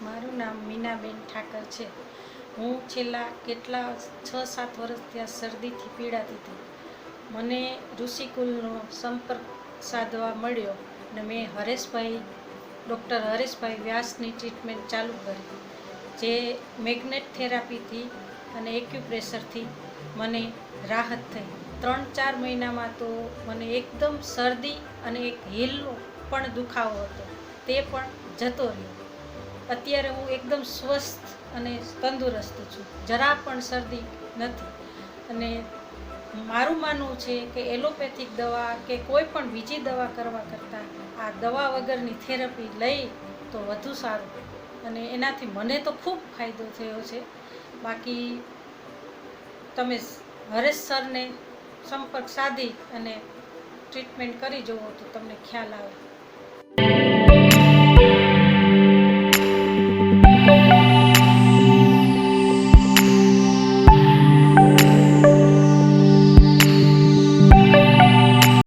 મારું નામ મીનાબેન ઠાકર છે. હું છેલ્લા કેટલા 6-7 વર્ષથી આ શરદીથી પીડાતી હતી. મને ઋષિકુલનો સંપર્ક સાધવા મળ્યો અને મેં ડૉક્ટર હરેશભાઈ વ્યાસની ટ્રીટમેન્ટ ચાલુ કરી, જે મેગ્નેટ થેરાપીથી અને એક્યુપ્રેશરથી મને રાહત થઈ. 3-4 મહિનામાં તો મને એકદમ શરદી અને એક હીલનો પણ દુખાવો હતો, તે પણ જતો રહ્યો. અત્યારે હું એકદમ સ્વસ્થ અને તંદુરસ્ત છું, જરા પણ શરદી નથી. અને મારું માનવું છે કે એલોપેથિક દવા કે કોઈ પણ બીજી દવા કરવા કરતાં આ દવા વગરની થેરપી લઈ તો વધુ સારું, અને એનાથી મને તો ખૂબ ફાયદો થયો છે. બાકી તમે હરેશ સરને સંપર્ક સાધી અને ટ્રીટમેન્ટ કરી જુઓ તો તમને ખ્યાલ આવે.